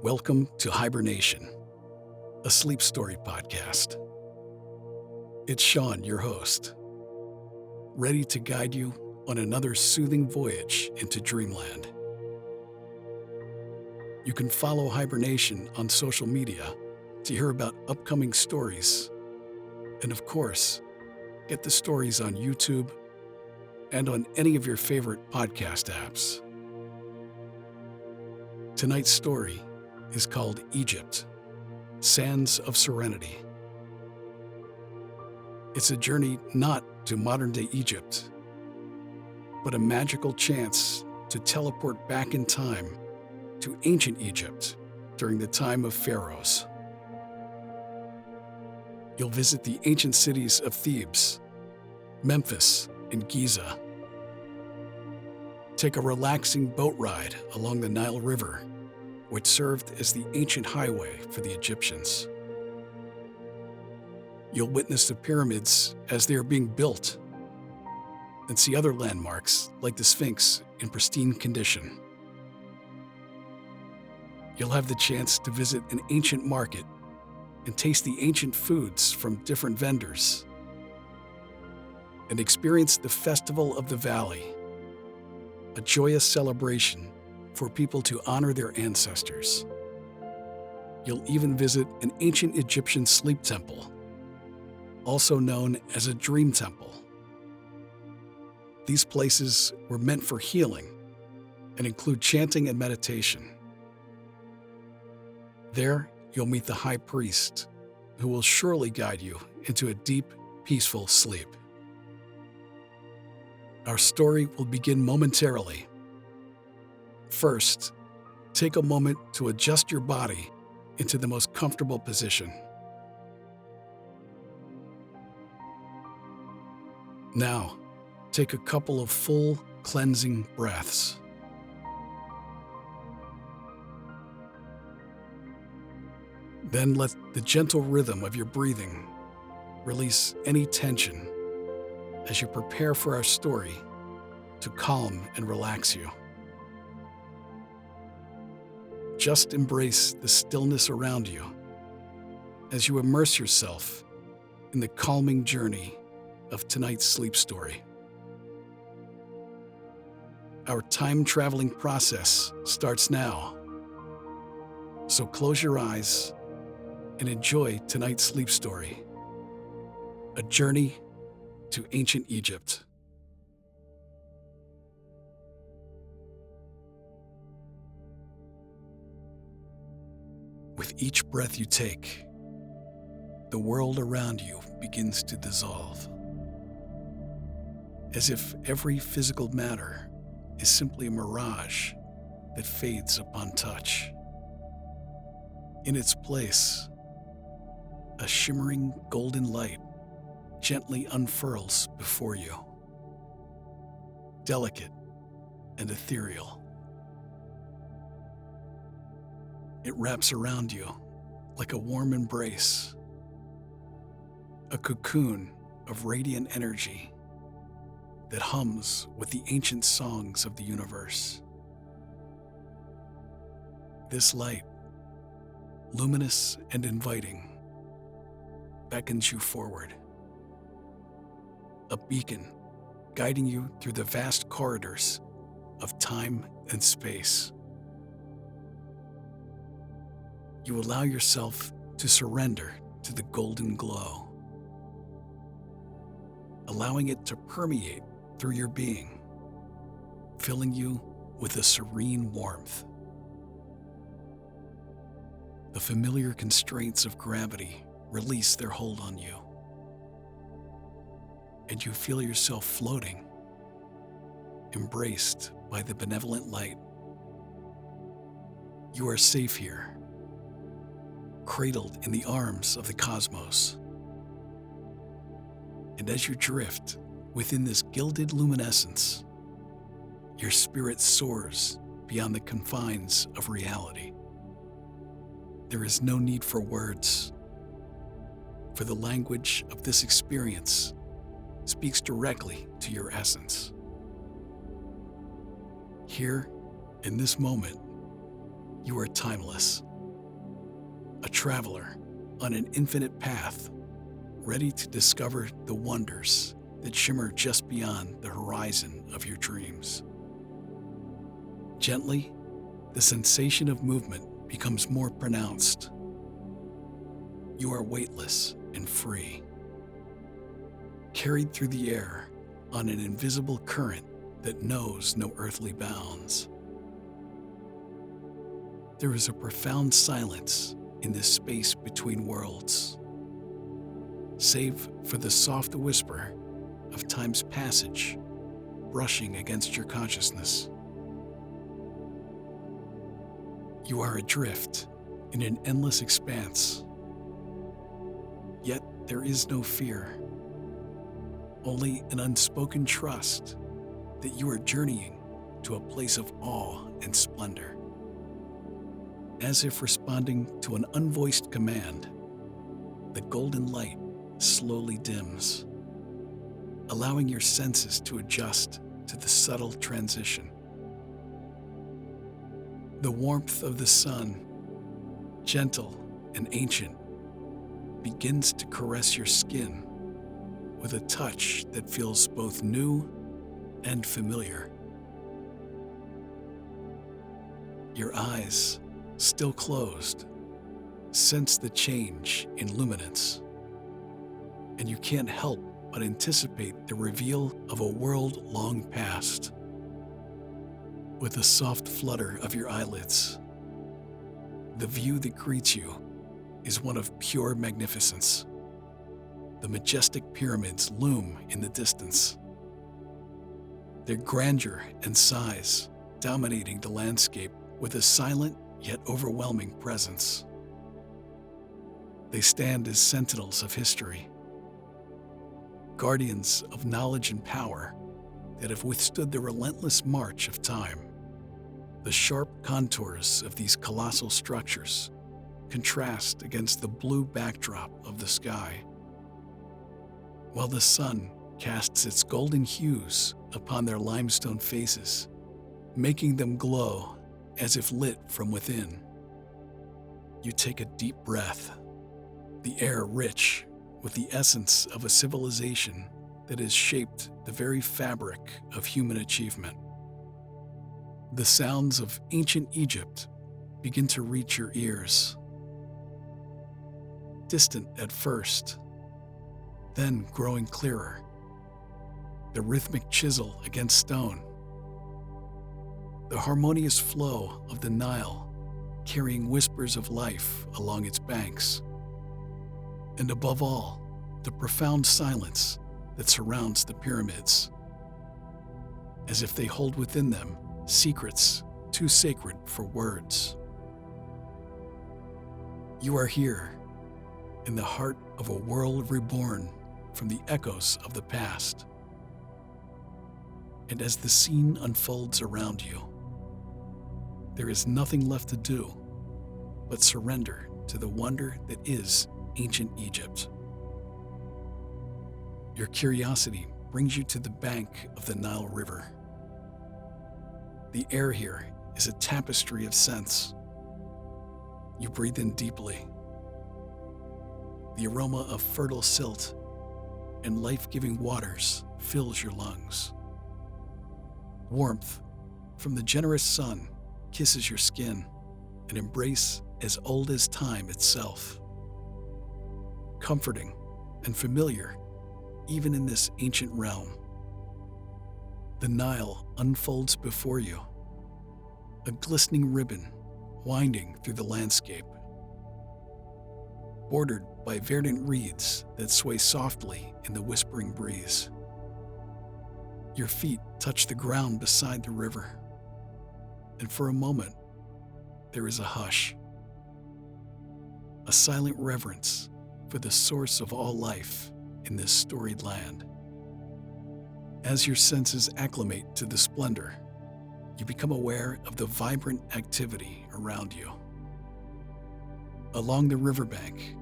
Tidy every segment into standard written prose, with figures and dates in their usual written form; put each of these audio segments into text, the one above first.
Welcome to HyberNation, a sleep story podcast. It's Sean, your host, ready to guide you on another soothing voyage into dreamland. You can follow HyberNation on social media to hear about upcoming stories, and of course, get the stories on YouTube and on any of your favorite podcast apps. Tonight's story is called Egypt, Sands of Serenity. It's a journey not to modern-day Egypt, but a magical chance to teleport back in time to ancient Egypt during the time of pharaohs. You'll visit the ancient cities of Thebes, Memphis, and Giza. Take a relaxing boat ride along the Nile River, which served as the ancient highway for the Egyptians. You'll witness the pyramids as they are being built, and see other landmarks like the Sphinx in pristine condition. You'll have the chance to visit an ancient market and taste the ancient foods from different vendors, and experience the Festival of the Valley, a joyous celebration for people to honor their ancestors. You'll even visit an ancient Egyptian sleep temple, also known as a dream temple. These places were meant for healing and include chanting and meditation. There, you'll meet the high priest, who will surely guide you into a deep, peaceful sleep. Our story will begin momentarily. First, take a moment to adjust your body into the most comfortable position. Now, take a couple of full, cleansing breaths. Then let the gentle rhythm of your breathing release any tension as you prepare for our story to calm and relax you. Just embrace the stillness around you as you immerse yourself in the calming journey of tonight's sleep story. Our time-traveling process starts now, so close your eyes and enjoy tonight's sleep story, a journey to ancient Egypt. With each breath you take, the world around you begins to dissolve, as if every physical matter is simply a mirage that fades upon touch. In its place, a shimmering golden light gently unfurls before you, delicate and ethereal. It wraps around you like a warm embrace, a cocoon of radiant energy that hums with the ancient songs of the universe. This light, luminous and inviting, beckons you forward, a beacon guiding you through the vast corridors of time and space. You allow yourself to surrender to the golden glow, allowing it to permeate through your being, filling you with a serene warmth. The familiar constraints of gravity release their hold on you, and you feel yourself floating, embraced by the benevolent light. You are safe here, cradled in the arms of the cosmos. And as you drift within this gilded luminescence, your spirit soars beyond the confines of reality. There is no need for words, for the language of this experience speaks directly to your essence. Here, in this moment, you are timeless, a traveler on an infinite path, ready to discover the wonders that shimmer just beyond the horizon of your dreams. Gently, the sensation of movement becomes more pronounced. You are weightless and free, carried through the air on an invisible current that knows no earthly bounds. There is a profound silence in this space between worlds, save for the soft whisper of time's passage brushing against your consciousness. You are adrift in an endless expanse, yet there is no fear, only an unspoken trust that you are journeying to a place of awe and splendor. As if responding to an unvoiced command, the golden light slowly dims, allowing your senses to adjust to the subtle transition. The warmth of the sun, gentle and ancient, begins to caress your skin with a touch that feels both new and familiar. Your eyes, still closed, sense the change in luminance, and you can't help but anticipate the reveal of a world long past. With a soft flutter of your eyelids, the view that greets you is one of pure magnificence. The majestic pyramids loom in the distance, their grandeur and size dominating the landscape with a silent yet overwhelming presence. They stand as sentinels of history, guardians of knowledge and power that have withstood the relentless march of time. The sharp contours of these colossal structures contrast against the blue backdrop of the sky, while the sun casts its golden hues upon their limestone faces, making them glow as if lit from within. You take a deep breath, the air rich with the essence of a civilization that has shaped the very fabric of human achievement. The sounds of ancient Egypt begin to reach your ears. Distant at first, then growing clearer. The rhythmic chisel against stone. The harmonious flow of the Nile, carrying whispers of life along its banks. And above all, the profound silence that surrounds the pyramids, as if they hold within them secrets too sacred for words. You are here, in the heart of a world reborn from the echoes of the past. And as the scene unfolds around you, there is nothing left to do but surrender to the wonder that is ancient Egypt. Your curiosity brings you to the bank of the Nile River. The air here is a tapestry of scents. You breathe in deeply. The aroma of fertile silt and life-giving waters fills your lungs. Warmth from the generous sun kisses your skin, an embrace as old as time itself. Comforting and familiar even in this ancient realm. The Nile unfolds before you, a glistening ribbon winding through the landscape, bordered by verdant reeds that sway softly in the whispering breeze. Your feet touch the ground beside the river, and for a moment, there is a hush, a silent reverence for the source of all life in this storied land. As your senses acclimate to the splendor, you become aware of the vibrant activity around you. Along the riverbank,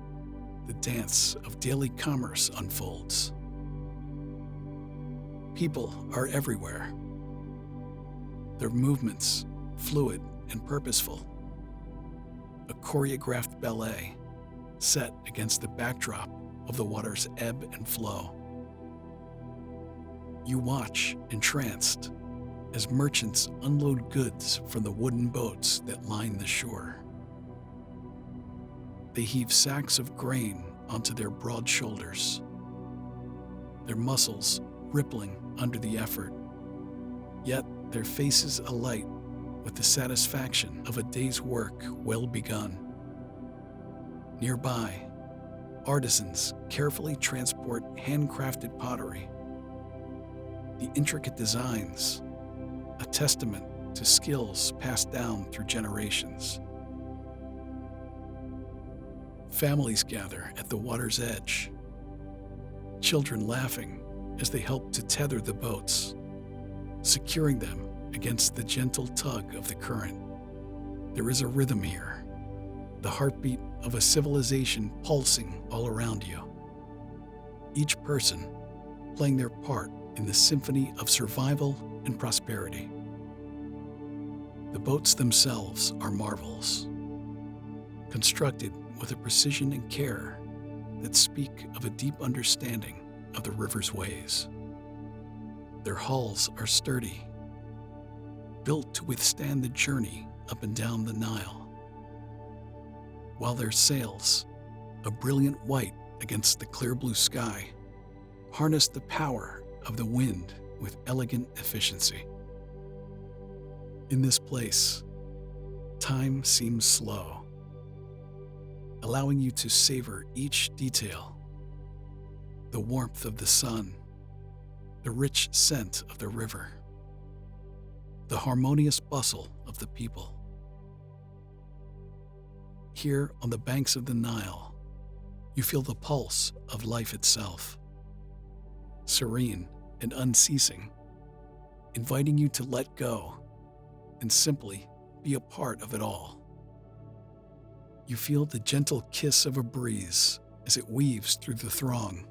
the dance of daily commerce unfolds. People are everywhere, their movements fluid and purposeful. a choreographed ballet set against the backdrop of the water's ebb and flow. You watch, entranced, as merchants unload goods from the wooden boats that line the shore. They heave sacks of grain onto their broad shoulders, their muscles rippling under the effort, yet their faces alight with the satisfaction of a day's work well begun. Nearby, artisans carefully transport handcrafted pottery. The intricate designs, a testament to skills passed down through generations. Families gather at the water's edge, children laughing as they help to tether the boats, securing them against the gentle tug of the current. There is a rhythm here, the heartbeat of a civilization pulsing all around you. Each person playing their part in the symphony of survival and prosperity. The boats themselves are marvels, constructed with a precision and care that speak of a deep understanding of the river's ways. Their hulls are sturdy, built to withstand the journey up and down the Nile, while their sails, a brilliant white against the clear blue sky, harness the power of the wind with elegant efficiency. In this place, time seems slow, allowing you to savor each detail: the warmth of the sun, the rich scent of the river, the harmonious bustle of the people. Here on the banks of the Nile, you feel the pulse of life itself, serene and unceasing, inviting you to let go and simply be a part of it all. You feel the gentle kiss of a breeze as it weaves through the throng,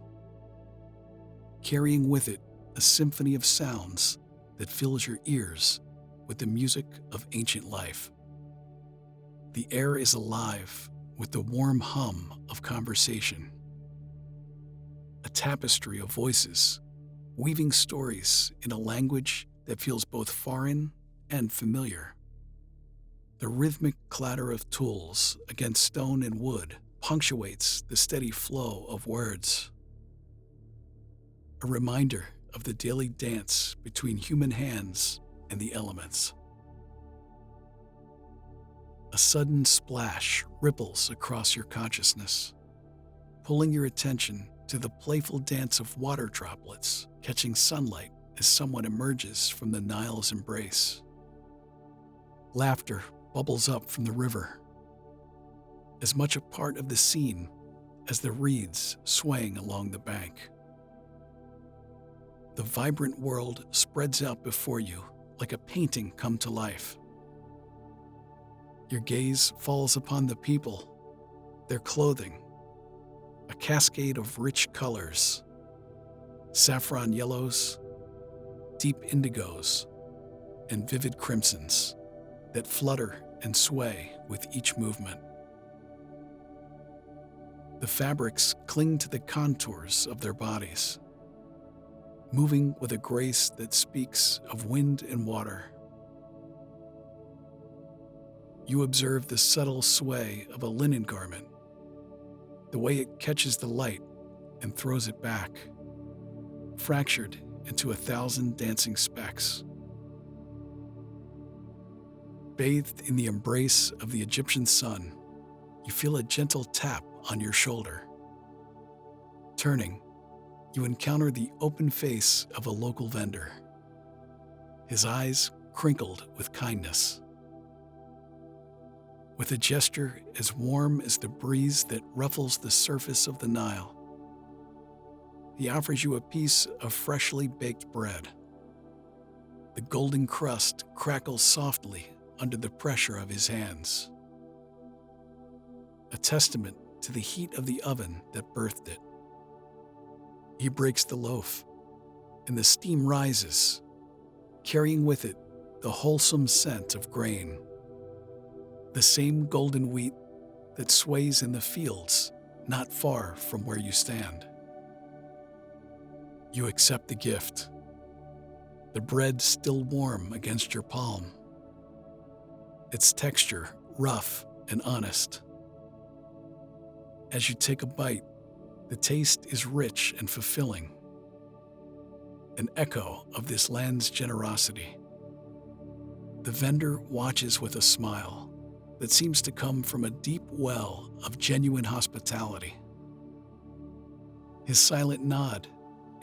carrying with it a symphony of sounds that fills your ears with the music of ancient life. The air is alive with the warm hum of conversation, a tapestry of voices weaving stories in a language that feels both foreign and familiar. The rhythmic clatter of tools against stone and wood punctuates the steady flow of words, a reminder of the daily dance between human hands and the elements. A sudden splash ripples across your consciousness, pulling your attention to the playful dance of water droplets catching sunlight as someone emerges from the Nile's embrace. Laughter bubbles up from the river, as much a part of the scene as the reeds swaying along the bank. The vibrant world spreads out before you like a painting come to life. Your gaze falls upon the people, their clothing, a cascade of rich colors, saffron yellows, deep indigos, and vivid crimsons that flutter and sway with each movement. The fabrics cling to the contours of their bodies, moving with a grace that speaks of wind and water. You observe the subtle sway of a linen garment, the way it catches the light and throws it back, fractured into 1,000 dancing specks. Bathed in the embrace of the Egyptian sun, you feel a gentle tap on your shoulder. Turning, you encounter the open face of a local vendor, his eyes crinkled with kindness. With a gesture as warm as the breeze that ruffles the surface of the Nile, he offers you a piece of freshly baked bread. The golden crust crackles softly under the pressure of his hands, a testament to the heat of the oven that birthed it. He breaks the loaf, and the steam rises, carrying with it the wholesome scent of grain, the same golden wheat that sways in the fields not far from where you stand. You accept the gift, the bread still warm against your palm, its texture rough and honest. As you take a bite, the taste is rich and fulfilling, an echo of this land's generosity. The vendor watches with a smile that seems to come from a deep well of genuine hospitality. His silent nod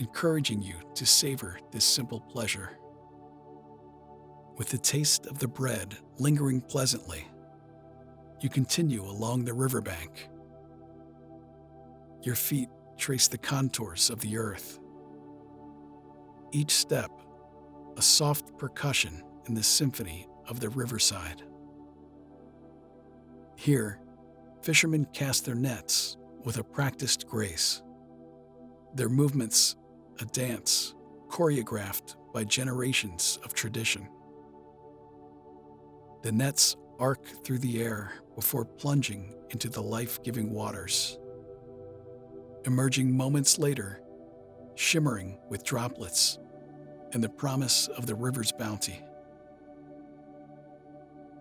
encouraging you to savor this simple pleasure. With the taste of the bread lingering pleasantly, you continue along the riverbank. Your feet trace the contours of the earth. Each step, a soft percussion in the symphony of the riverside. Here, fishermen cast their nets with a practiced grace, their movements a dance choreographed by generations of tradition. The nets arc through the air before plunging into the life-giving waters, emerging moments later, shimmering with droplets and the promise of the river's bounty.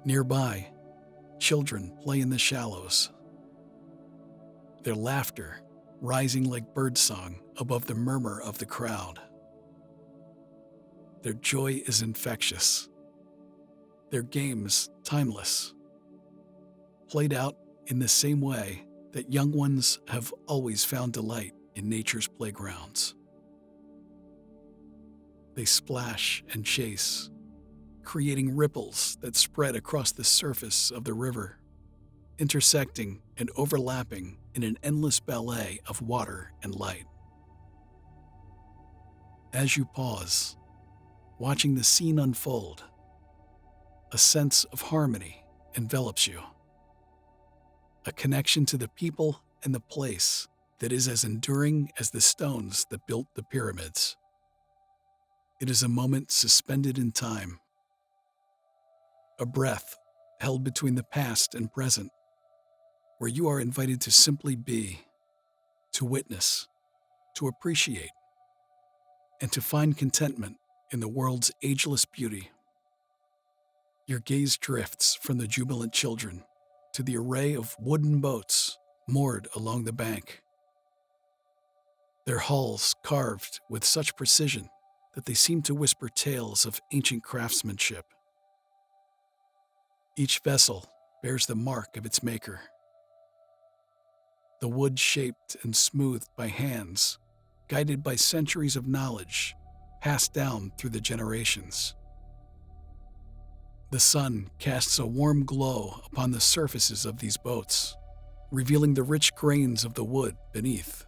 Nearby, children play in the shallows, their laughter rising like birdsong above the murmur of the crowd. Their joy is infectious, their games timeless, played out in the same way that young ones have always found delight in nature's playgrounds. They splash and chase, creating ripples that spread across the surface of the river, intersecting and overlapping in an endless ballet of water and light. As you pause, watching the scene unfold, a sense of harmony envelops you, a connection to the people and the place that is as enduring as the stones that built the pyramids. It is a moment suspended in time, a breath held between the past and present, where you are invited to simply be, to witness, to appreciate, and to find contentment in the world's ageless beauty. Your gaze drifts from the jubilant children to the array of wooden boats moored along the bank, their hulls carved with such precision that they seem to whisper tales of ancient craftsmanship. Each vessel bears the mark of its maker, the wood shaped and smoothed by hands, guided by centuries of knowledge passed down through the generations. The sun casts a warm glow upon the surfaces of these boats, revealing the rich grains of the wood beneath.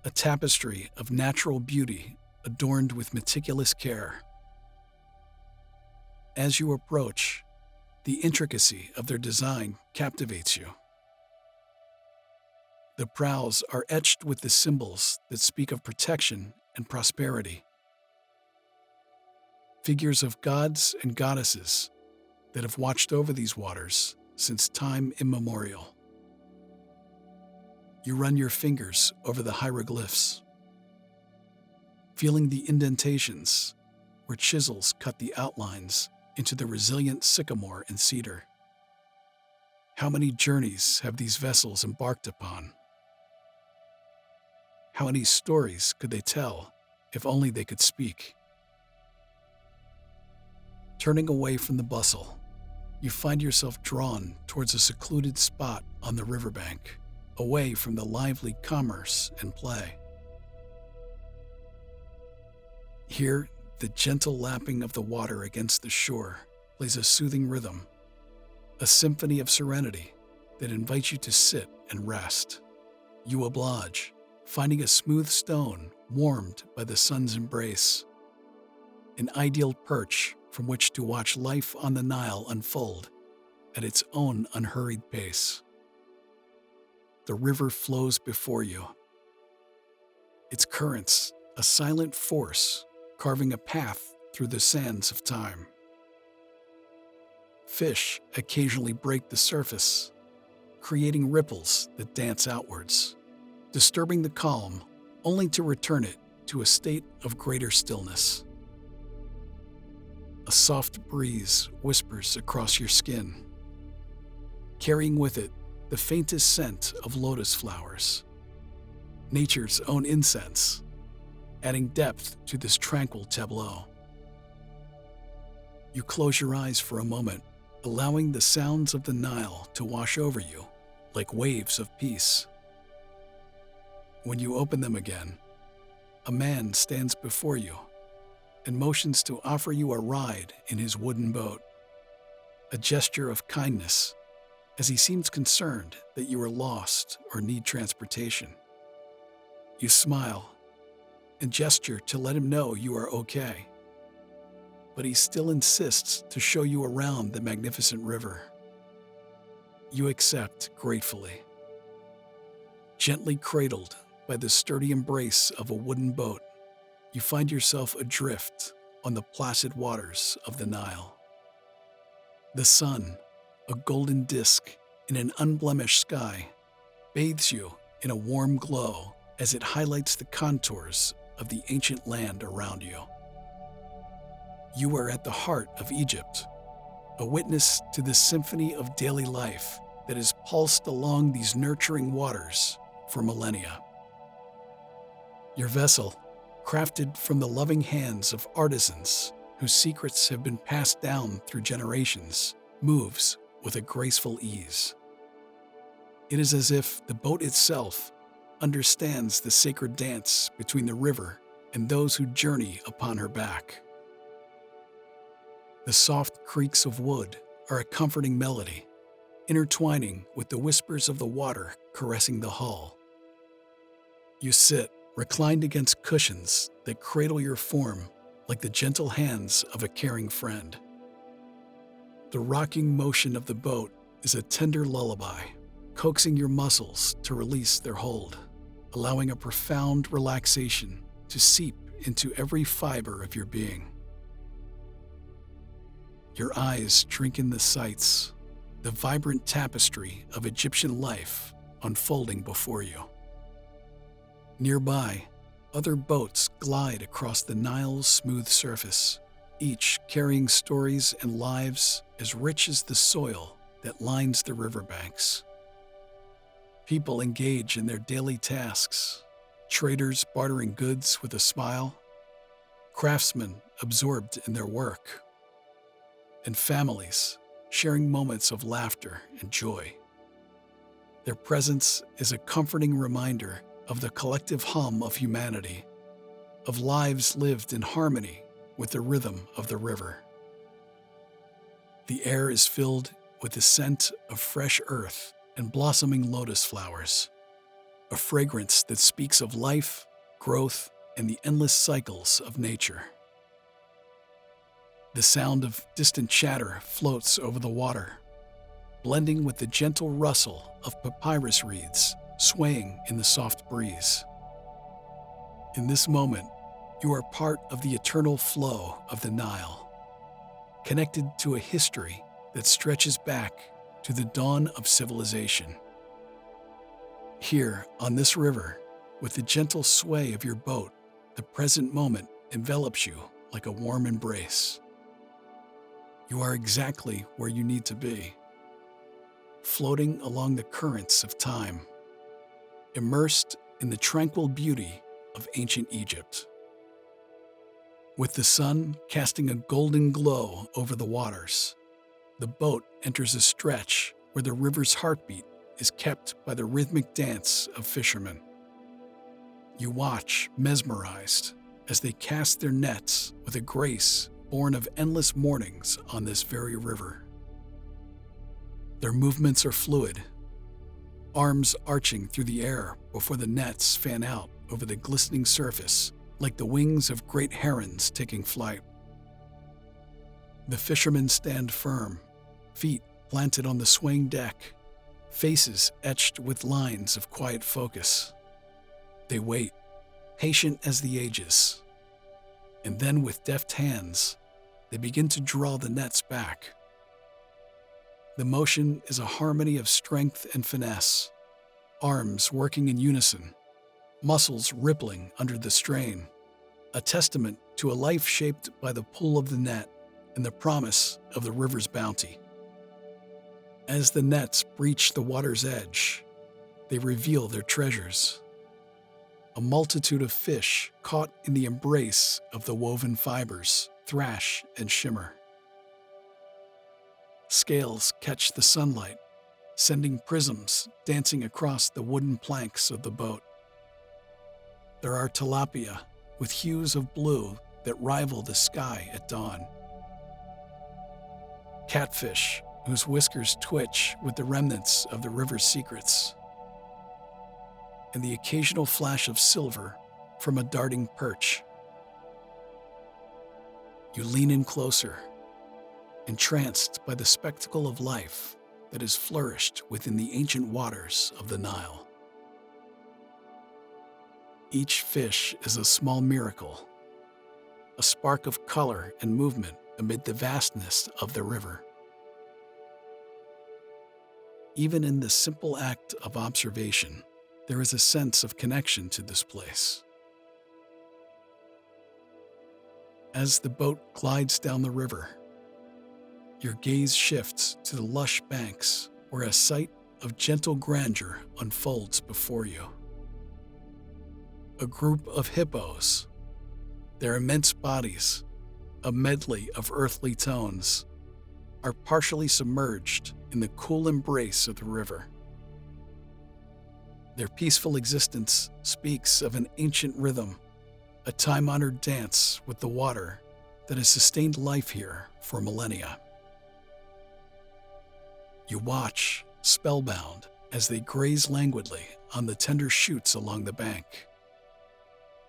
A tapestry of natural beauty adorned with meticulous care. As you approach, the intricacy of their design captivates you. The prows are etched with the symbols that speak of protection and prosperity. Figures of gods and goddesses that have watched over these waters since time immemorial. You run your fingers over the hieroglyphs, feeling the indentations where chisels cut the outlines into the resilient sycamore and cedar. How many journeys have these vessels embarked upon? How many stories could they tell if only they could speak? Turning away from the bustle, you find yourself drawn towards a secluded spot on the riverbank, away from the lively commerce and play. Here, the gentle lapping of the water against the shore plays a soothing rhythm, a symphony of serenity that invites you to sit and rest. You oblige, finding a smooth stone warmed by the sun's embrace, an ideal perch from which to watch life on the Nile unfold at its own unhurried pace. The river flows before you, its currents a silent force carving a path through the sands of time. Fish occasionally break the surface, creating ripples that dance outwards, disturbing the calm only to return it to a state of greater stillness. A soft breeze whispers across your skin, carrying with it the faintest scent of lotus flowers, nature's own incense, adding depth to this tranquil tableau. You close your eyes for a moment, allowing the sounds of the Nile to wash over you like waves of peace. When you open them again, a man stands before you and motions to offer you a ride in his wooden boat, a gesture of kindness as he seems concerned that you are lost or need transportation. You smile and gesture to let him know you are okay, but he still insists to show you around the magnificent river. You accept gratefully. Gently cradled by the sturdy embrace of a wooden boat, you find yourself adrift on the placid waters of the Nile. The sun, a golden disk in an unblemished sky, bathes you in a warm glow as it highlights the contours of the ancient land around you. You are at the heart of Egypt, a witness to the symphony of daily life that has pulsed along these nurturing waters for millennia. Your vessel, crafted from the loving hands of artisans whose secrets have been passed down through generations, moves with a graceful ease. It is as if the boat itself understands the sacred dance between the river and those who journey upon her back. The soft creaks of wood are a comforting melody, intertwining with the whispers of the water caressing the hull. You sit, reclined against cushions that cradle your form like the gentle hands of a caring friend. The rocking motion of the boat is a tender lullaby, coaxing your muscles to release their hold, allowing a profound relaxation to seep into every fiber of your being. Your eyes drink in the sights, the vibrant tapestry of Egyptian life unfolding before you. Nearby, other boats glide across the Nile's smooth surface, each carrying stories and lives as rich as the soil that lines the riverbanks. People engage in their daily tasks, traders bartering goods with a smile, craftsmen absorbed in their work, and families sharing moments of laughter and joy. Their presence is a comforting reminder of the collective hum of humanity, of lives lived in harmony with the rhythm of the river. The air is filled with the scent of fresh earth and blossoming lotus flowers, a fragrance that speaks of life, growth, and the endless cycles of nature. The sound of distant chatter floats over the water, blending with the gentle rustle of papyrus reeds swaying in the soft breeze. In this moment, you are part of the eternal flow of the Nile, connected to a history that stretches back to the dawn of civilization. Here, on this river, with the gentle sway of your boat, the present moment envelops you like a warm embrace. You are exactly where you need to be, floating along the currents of time, immersed in the tranquil beauty of ancient Egypt. With the sun casting a golden glow over the waters, the boat enters a stretch where the river's heartbeat is kept by the rhythmic dance of fishermen. You watch, mesmerized, as they cast their nets with a grace born of endless mornings on this very river. Their movements are fluid, arms arching through the air before the nets fan out over the glistening surface like the wings of great herons taking flight. The fishermen stand firm, feet planted on the swaying deck, faces etched with lines of quiet focus. They wait, patient as the ages, and then with deft hands, they begin to draw the nets back. The motion is a harmony of strength and finesse, arms working in unison, muscles rippling under the strain, a testament to a life shaped by the pull of the net and the promise of the river's bounty. As the nets breach the water's edge, they reveal their treasures. A multitude of fish caught in the embrace of the woven fibers thrash and shimmer. Scales catch the sunlight, sending prisms dancing across the wooden planks of the boat. There are tilapia with hues of blue that rival the sky at dawn. Catfish whose whiskers twitch with the remnants of the river's secrets. And the occasional flash of silver from a darting perch. You lean in closer, entranced by the spectacle of life that has flourished within the ancient waters of the Nile. Each fish is a small miracle, a spark of color and movement amid the vastness of the river. Even in the simple act of observation, there is a sense of connection to this place. As the boat glides down the river, your gaze shifts to the lush banks where a sight of gentle grandeur unfolds before you. A group of hippos, their immense bodies, a medley of earthly tones, are partially submerged in the cool embrace of the river. Their peaceful existence speaks of an ancient rhythm, a time-honored dance with the water that has sustained life here for millennia. You watch, spellbound, as they graze languidly on the tender shoots along the bank.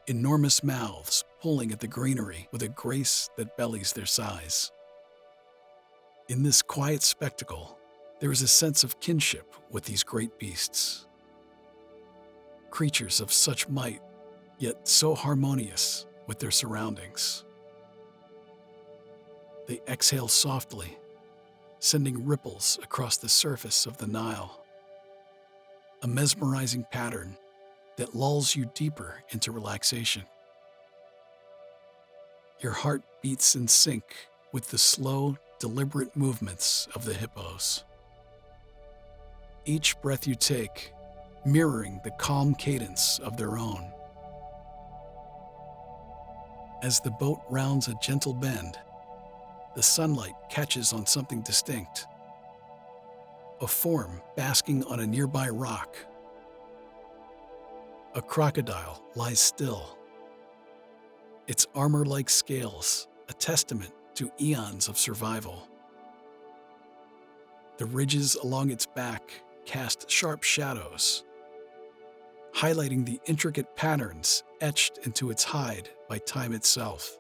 Enormous mouths pulling at the greenery with a grace that bellies their size. In this quiet spectacle, there is a sense of kinship with these great beasts. Creatures of such might, yet so harmonious with their surroundings. They exhale softly, sending ripples across the surface of the Nile. A mesmerizing pattern that lulls you deeper into relaxation. Your heart beats in sync with the slow, deliberate movements of the hippos. Each breath you take, mirroring the calm cadence of their own. As the boat rounds a gentle bend, the sunlight catches on something distinct. A form basking on a nearby rock. A crocodile lies still, its armor-like scales a testament to eons of survival. The ridges along its back cast sharp shadows, highlighting the intricate patterns etched into its hide by time itself.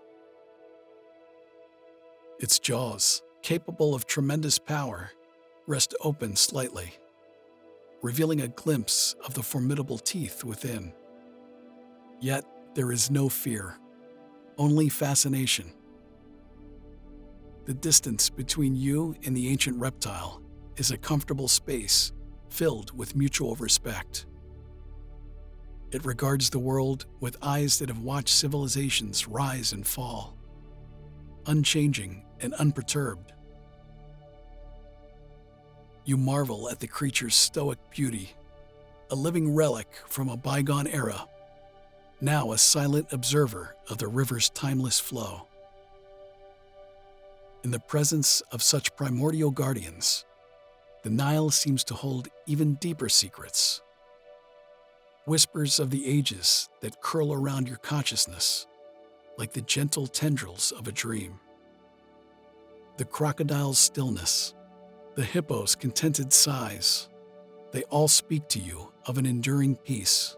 Its jaws, capable of tremendous power, rest open slightly, revealing a glimpse of the formidable teeth within. Yet there is no fear, only fascination. The distance between you and the ancient reptile is a comfortable space filled with mutual respect. It regards the world with eyes that have watched civilizations rise and fall, unchanging and unperturbed. You marvel at the creature's stoic beauty, a living relic from a bygone era, now a silent observer of the river's timeless flow. In the presence of such primordial guardians, the Nile seems to hold even deeper secrets. Whispers of the ages that curl around your consciousness, like the gentle tendrils of a dream. The crocodile's stillness, the hippo's contented sighs, they all speak to you of an enduring peace,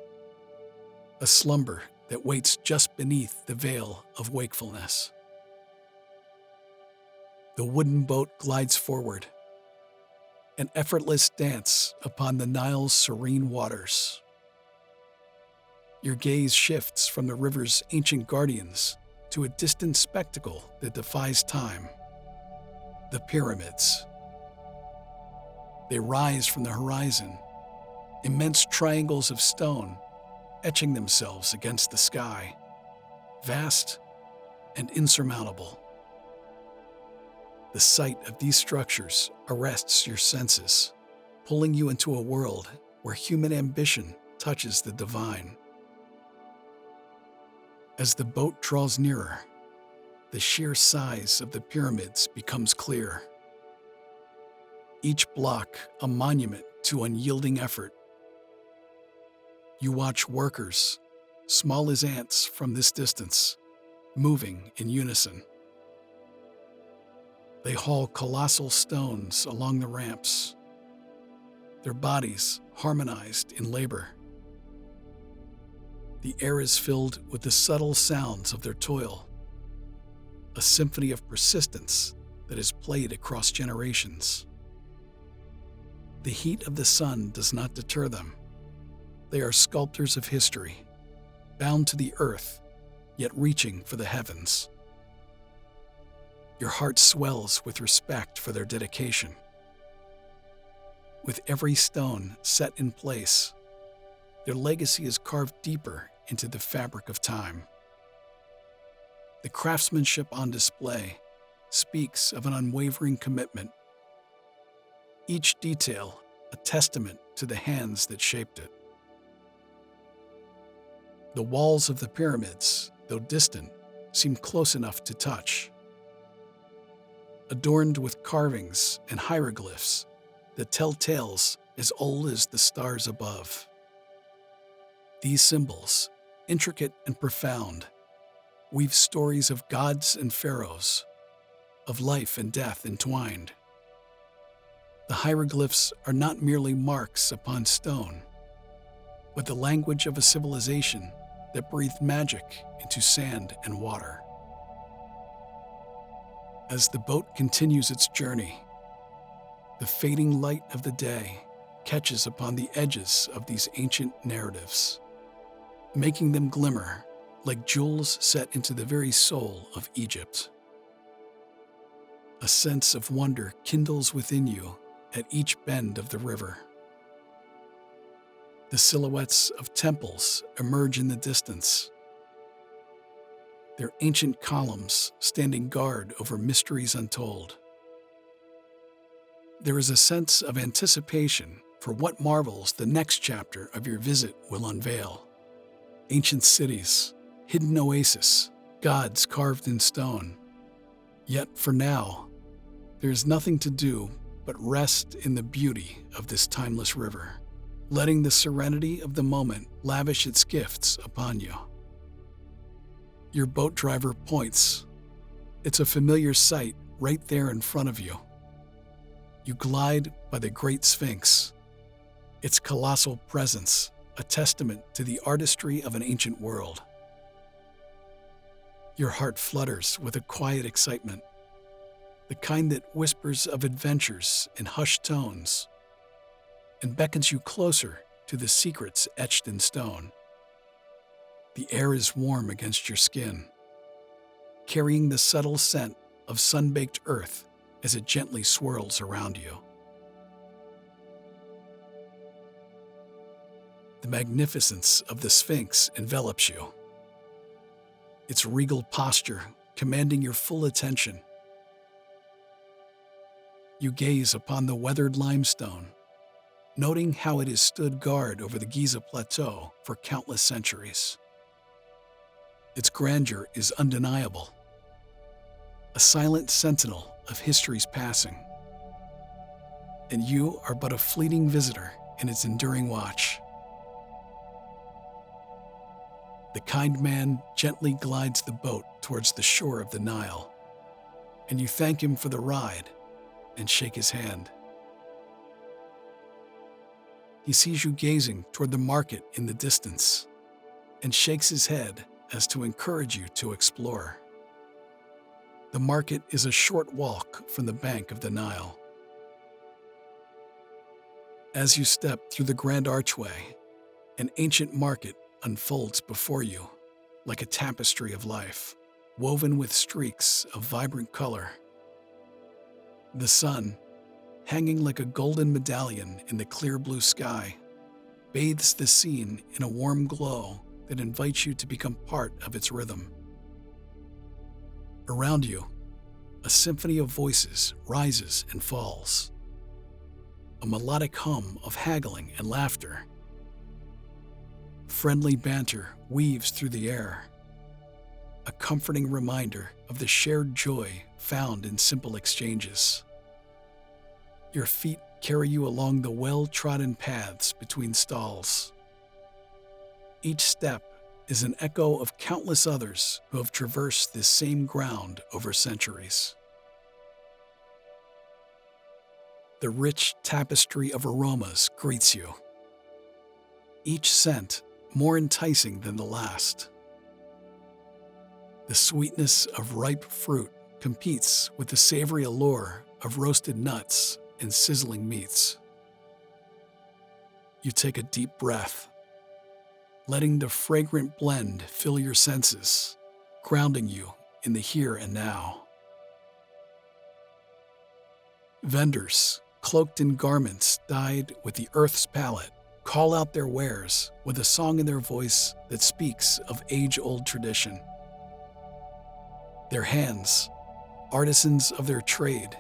a slumber that waits just beneath the veil of wakefulness. The wooden boat glides forward, an effortless dance upon the Nile's serene waters. Your gaze shifts from the river's ancient guardians to a distant spectacle that defies time: the pyramids. They rise from the horizon, immense triangles of stone etching themselves against the sky, vast and insurmountable. The sight of these structures arrests your senses, pulling you into a world where human ambition touches the divine. As the boat draws nearer, the sheer size of the pyramids becomes clear. Each block a monument to unyielding effort. You watch workers, small as ants from this distance, moving in unison. They haul colossal stones along the ramps, their bodies harmonized in labor. The air is filled with the subtle sounds of their toil, a symphony of persistence that is played across generations. The heat of the sun does not deter them. They are sculptors of history, bound to the earth, yet reaching for the heavens. Your heart swells with respect for their dedication. With every stone set in place, their legacy is carved deeper into the fabric of time. The craftsmanship on display speaks of an unwavering commitment, each detail a testament to the hands that shaped it. The walls of the pyramids, though distant, seem close enough to touch. Adorned with carvings and hieroglyphs that tell tales as old as the stars above. These symbols, intricate and profound, weave stories of gods and pharaohs, of life and death entwined. The hieroglyphs are not merely marks upon stone, but the language of a civilization that breathed magic into sand and water. As the boat continues its journey, the fading light of the day catches upon the edges of these ancient narratives, making them glimmer like jewels set into the very soul of Egypt. A sense of wonder kindles within you at each bend of the river. The silhouettes of temples emerge in the distance, their ancient columns standing guard over mysteries untold. There is a sense of anticipation for what marvels the next chapter of your visit will unveil. Ancient cities, hidden oases, gods carved in stone. Yet for now, there is nothing to do but rest in the beauty of this timeless river, letting the serenity of the moment lavish its gifts upon you. Your boat driver points. It's a familiar sight right there in front of you. You glide by the great Sphinx, its colossal presence a testament to the artistry of an ancient world. Your heart flutters with a quiet excitement, the kind that whispers of adventures in hushed tones and beckons you closer to the secrets etched in stone. The air is warm against your skin, carrying the subtle scent of sun-baked earth as it gently swirls around you. The magnificence of the Sphinx envelops you, its regal posture commanding your full attention. You gaze upon the weathered limestone, noting how it has stood guard over the Giza plateau for countless centuries. Its grandeur is undeniable, a silent sentinel of history's passing. And you are but a fleeting visitor in its enduring watch. The kind man gently glides the boat towards the shore of the Nile, and you thank him for the ride and shake his hand. He sees you gazing toward the market in the distance and shakes his head as to encourage you to explore. The market is a short walk from the bank of the Nile. As you step through the grand archway, an ancient market unfolds before you like a tapestry of life, woven with streaks of vibrant color. The sun, hanging like a golden medallion in the clear blue sky, bathes the scene in a warm glow that invites you to become part of its rhythm. Around you, a symphony of voices rises and falls, a melodic hum of haggling and laughter. Friendly banter weaves through the air, a comforting reminder of the shared joy found in simple exchanges. Your feet carry you along the well-trodden paths between stalls. Each step is an echo of countless others who have traversed this same ground over centuries. The rich tapestry of aromas greets you, each scent more enticing than the last. The sweetness of ripe fruit competes with the savory allure of roasted nuts and sizzling meats. You take a deep breath, letting the fragrant blend fill your senses, grounding you in the here and now. Vendors, cloaked in garments dyed with the earth's palette, call out their wares with a song in their voice that speaks of age-old tradition. Their hands, artisans of their trade,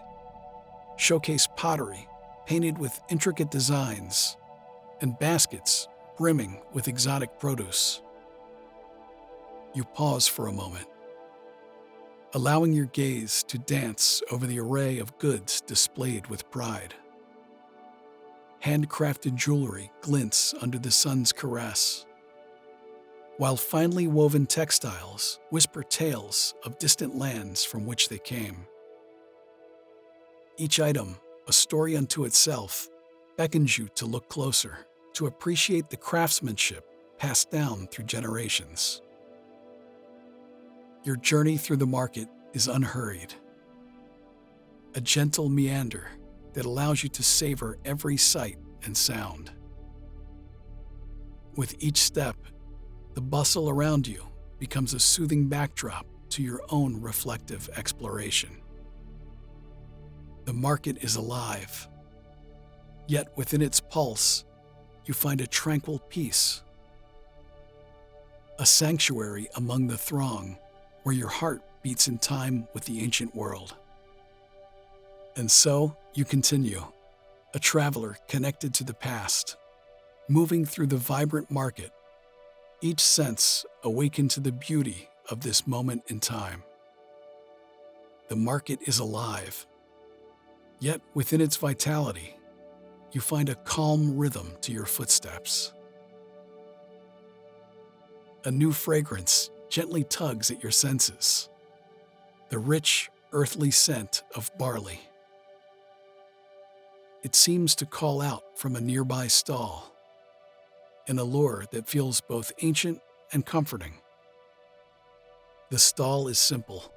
showcase pottery painted with intricate designs and baskets brimming with exotic produce. You pause for a moment, allowing your gaze to dance over the array of goods displayed with pride. Handcrafted jewelry glints under the sun's caress, while finely woven textiles whisper tales of distant lands from which they came. Each item, a story unto itself, beckons you to look closer, to appreciate the craftsmanship passed down through generations. Your journey through the market is unhurried, a gentle meander that allows you to savor every sight and sound. With each step, the bustle around you becomes a soothing backdrop to your own reflective exploration. The market is alive, yet within its pulse, you find a tranquil peace, a sanctuary among the throng where your heart beats in time with the ancient world. And so you continue, a traveler connected to the past, moving through the vibrant market, each sense awakened to the beauty of this moment in time. The market is alive, yet within its vitality, you find a calm rhythm to your footsteps. A new fragrance gently tugs at your senses, the rich, earthly scent of barley. It seems to call out from a nearby stall, an allure that feels both ancient and comforting. The stall is simple,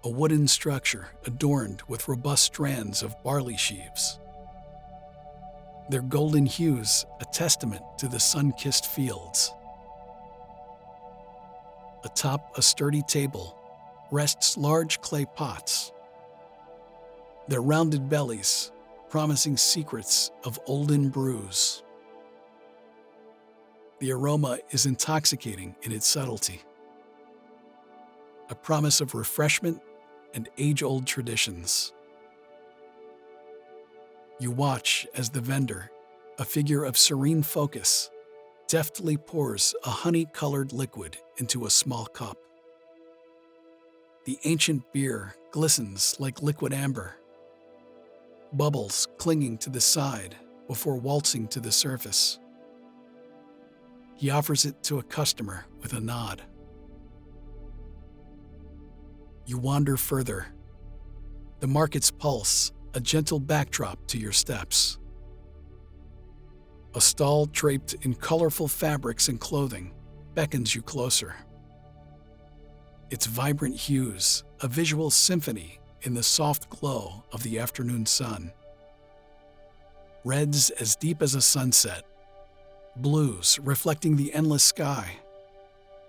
a wooden structure adorned with robust strands of barley sheaves, their golden hues a testament to the sun-kissed fields. Atop a sturdy table rests large clay pots, their rounded bellies promising secrets of olden brews. The aroma is intoxicating in its subtlety, a promise of refreshment and age-old traditions. You watch as the vendor, a figure of serene focus, deftly pours a honey-colored liquid into a small cup. The ancient beer glistens like liquid amber, bubbles clinging to the side before waltzing to the surface. He offers it to a customer with a nod. You wander further, the market's pulse a gentle backdrop to your steps. A stall draped in colorful fabrics and clothing beckons you closer. Its vibrant hues, a visual symphony in the soft glow of the afternoon sun. Reds as deep as a sunset, blues reflecting the endless sky,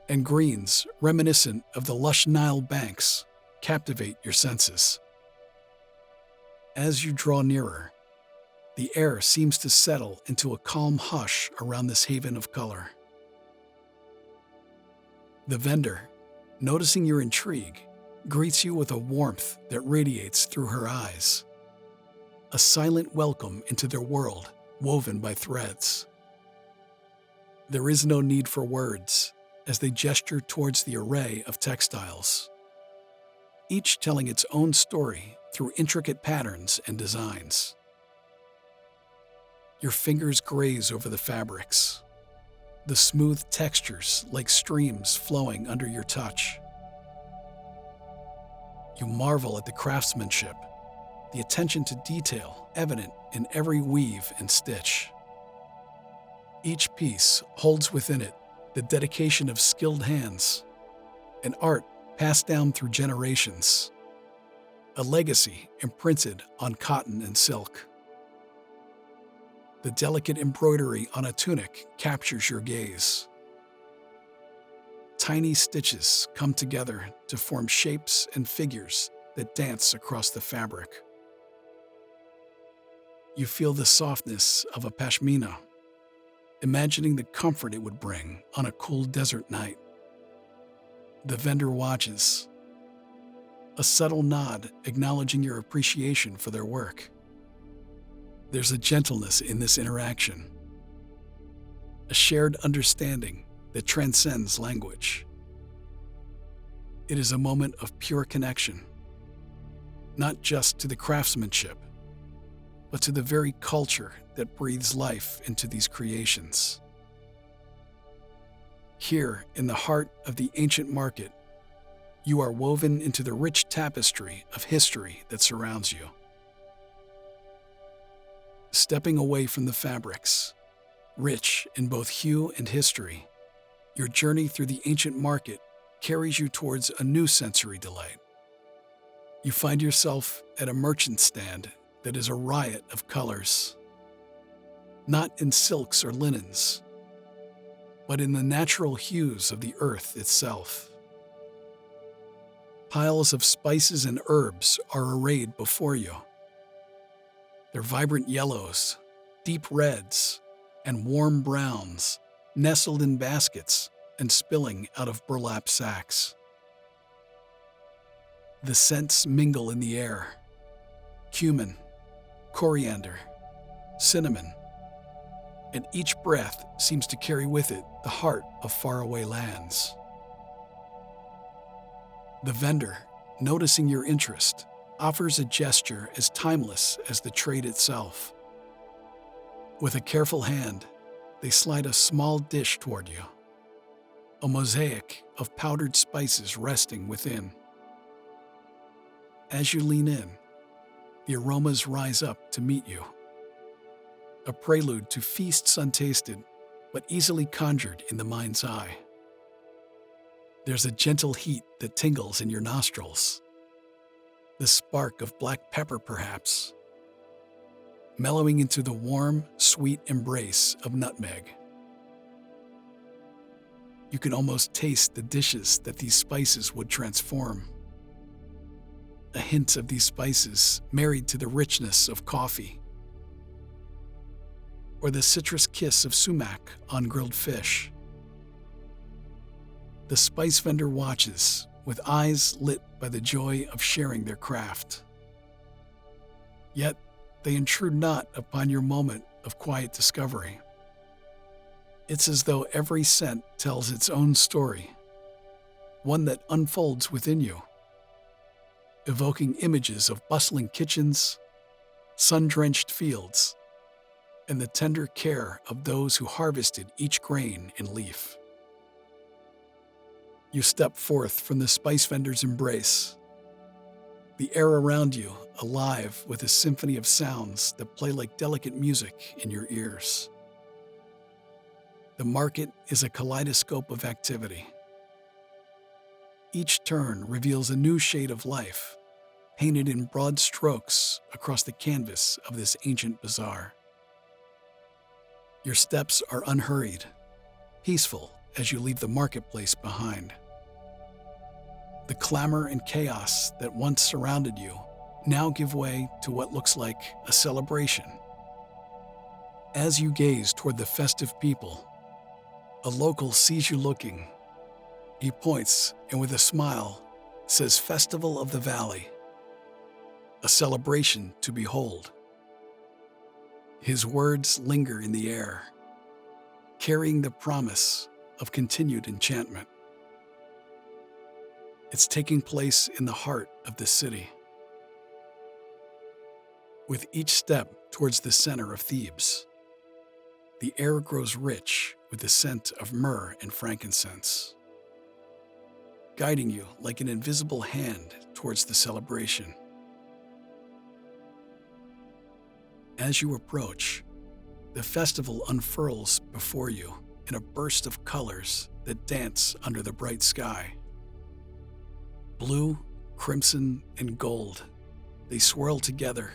and greens reminiscent of the lush Nile banks captivate your senses. As you draw nearer, the air seems to settle into a calm hush around this haven of color. The vendor, noticing your intrigue, greets you with a warmth that radiates through her eyes. A silent welcome into their world, woven by threads. There is no need for words as they gesture towards the array of textiles, each telling its own story through intricate patterns and designs. Your fingers graze over the fabrics, the smooth textures like streams flowing under your touch. You marvel at the craftsmanship, the attention to detail evident in every weave and stitch. Each piece holds within it the dedication of skilled hands, an art passed down through generations, a legacy imprinted on cotton and silk. The delicate embroidery on a tunic captures your gaze. Tiny stitches come together to form shapes and figures that dance across the fabric. You feel the softness of a pashmina, imagining the comfort it would bring on a cool desert night. The vendor watches, a subtle nod acknowledging your appreciation for their work. There's a gentleness in this interaction, a shared understanding that transcends language. It is a moment of pure connection, not just to the craftsmanship, but to the very culture that breathes life into these creations. Here, in the heart of the ancient market, you are woven into the rich tapestry of history that surrounds you. Stepping away from the fabrics, rich in both hue and history, your journey through the ancient market carries you towards a new sensory delight. You find yourself at a merchant stand that is a riot of colors, not in silks or linens, but in the natural hues of the earth itself. Piles of spices and herbs are arrayed before you. Their vibrant yellows, deep reds, and warm browns nestled in baskets and spilling out of burlap sacks. The scents mingle in the air: cumin, coriander, cinnamon, and each breath seems to carry with it the heart of faraway lands. The vendor, noticing your interest, offers a gesture as timeless as the trade itself. With a careful hand, they slide a small dish toward you, a mosaic of powdered spices resting within. As you lean in, the aromas rise up to meet you, a prelude to feasts untasted, but easily conjured in the mind's eye. There's a gentle heat that tingles in your nostrils, the spark of black pepper perhaps, mellowing into the warm, sweet embrace of nutmeg. You can almost taste the dishes that these spices would transform. A hint of these spices married to the richness of coffee, or the citrus kiss of sumac on grilled fish. The spice vendor watches, with eyes lit by the joy of sharing their craft. Yet, they intrude not upon your moment of quiet discovery. It's as though every scent tells its own story, one that unfolds within you, evoking images of bustling kitchens, sun-drenched fields, and the tender care of those who harvested each grain and leaf. You step forth from the spice vendor's embrace, the air around you alive with a symphony of sounds that play like delicate music in your ears. The market is a kaleidoscope of activity. Each turn reveals a new shade of life, painted in broad strokes across the canvas of this ancient bazaar. Your steps are unhurried, peaceful as you leave the marketplace behind. The clamor and chaos that once surrounded you now give way to what looks like a celebration. As you gaze toward the festive people, a local sees you looking. He points and with a smile says, "Festival of the Valley, a celebration to behold." His words linger in the air, carrying the promise of continued enchantment. It's taking place in the heart of the city. With each step towards the center of Thebes, the air grows rich with the scent of myrrh and frankincense, guiding you like an invisible hand towards the celebration. As you approach, the festival unfurls before you in a burst of colors that dance under the bright sky. Blue, crimson, and gold, they swirl together,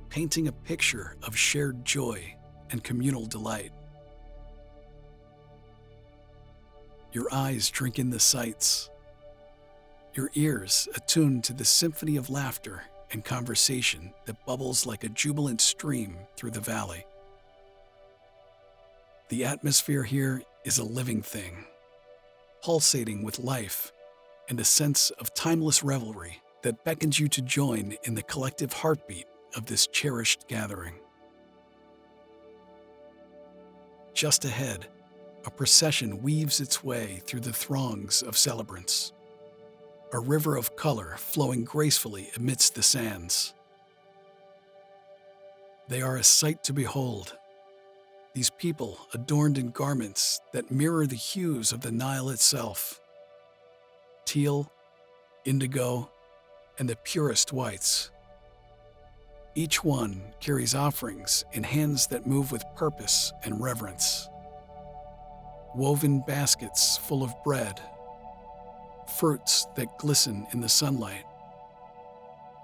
painting a picture of shared joy and communal delight. Your eyes drink in the sights, your ears attuned to the symphony of laughter and conversation that bubbles like a jubilant stream through the valley. The atmosphere here is a living thing, pulsating with life and a sense of timeless revelry that beckons you to join in the collective heartbeat of this cherished gathering. Just ahead, a procession weaves its way through the throngs of celebrants, a river of color flowing gracefully amidst the sands. They are a sight to behold. These people adorned in garments that mirror the hues of the Nile itself: teal, indigo, and the purest whites. Each one carries offerings in hands that move with purpose and reverence. Woven baskets full of bread, fruits that glisten in the sunlight,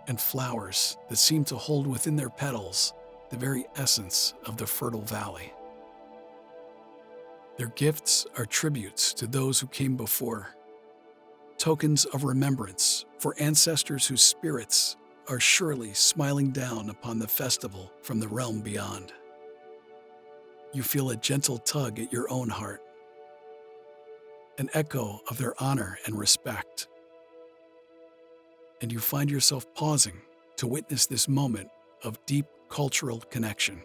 and flowers that seem to hold within their petals the very essence of the fertile valley. Their gifts are tributes to those who came before, tokens of remembrance for ancestors whose spirits are surely smiling down upon the festival from the realm beyond. You feel a gentle tug at your own heart, an echo of their honor and respect. And you find yourself pausing to witness this moment of deep cultural connection.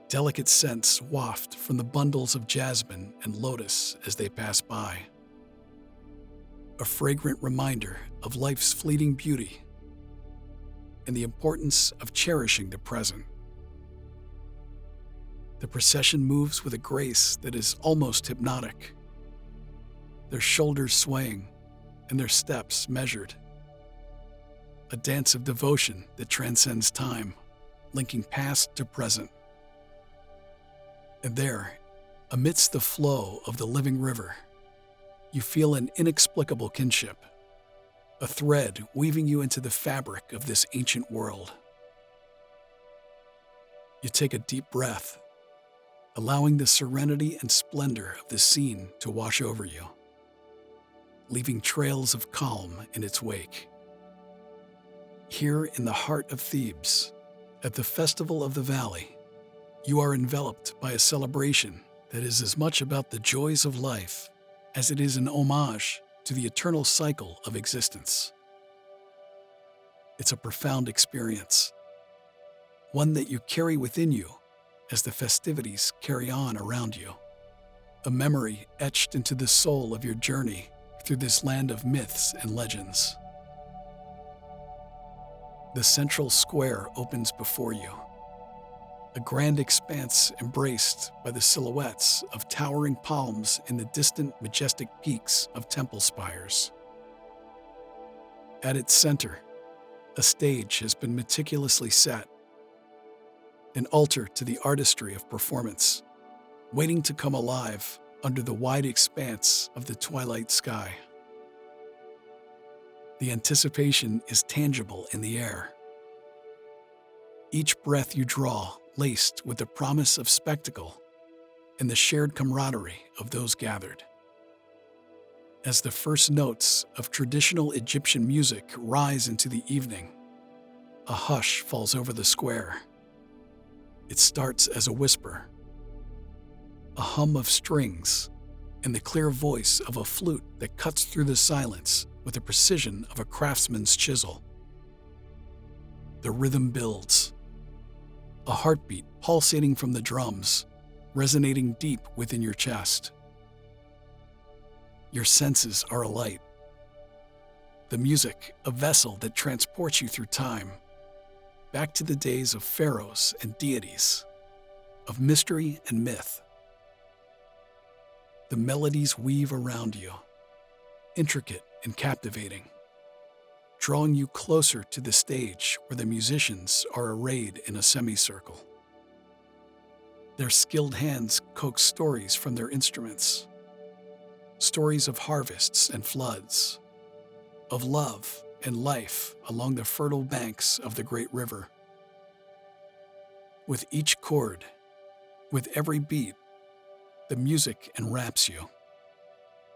Delicate scents waft from the bundles of jasmine and lotus as they pass by, a fragrant reminder of life's fleeting beauty and the importance of cherishing the present. The procession moves with a grace that is almost hypnotic, their shoulders swaying and their steps measured. A dance of devotion that transcends time, linking past to present. And there, amidst the flow of the living river, you feel an inexplicable kinship, a thread weaving you into the fabric of this ancient world. You take a deep breath, allowing the serenity and splendor of the scene to wash over you, leaving trails of calm in its wake. Here in the heart of Thebes, at the Festival of the Valley, you are enveloped by a celebration that is as much about the joys of life as it is an homage to the eternal cycle of existence. It's a profound experience, one that you carry within you as the festivities carry on around you, a memory etched into the soul of your journey through this land of myths and legends. The central square opens before you, a grand expanse embraced by the silhouettes of towering palms in the distant, majestic peaks of temple spires. At its center, a stage has been meticulously set, an altar to the artistry of performance, waiting to come alive under the wide expanse of the twilight sky. The anticipation is tangible in the air. Each breath you draw laced with the promise of spectacle and the shared camaraderie of those gathered. As the first notes of traditional Egyptian music rise into the evening, a hush falls over the square. It starts as a whisper, a hum of strings, and the clear voice of a flute that cuts through the silence with the precision of a craftsman's chisel. The rhythm builds, a heartbeat pulsating from the drums, resonating deep within your chest. Your senses are alight. The music, a vessel that transports you through time, back to the days of pharaohs and deities, of mystery and myth. The melodies weave around you, intricate and captivating, drawing you closer to the stage where the musicians are arrayed in a semicircle. Their skilled hands coax stories from their instruments, stories of harvests and floods, of love and life along the fertile banks of the great river. With each chord, with every beat, the music enwraps you,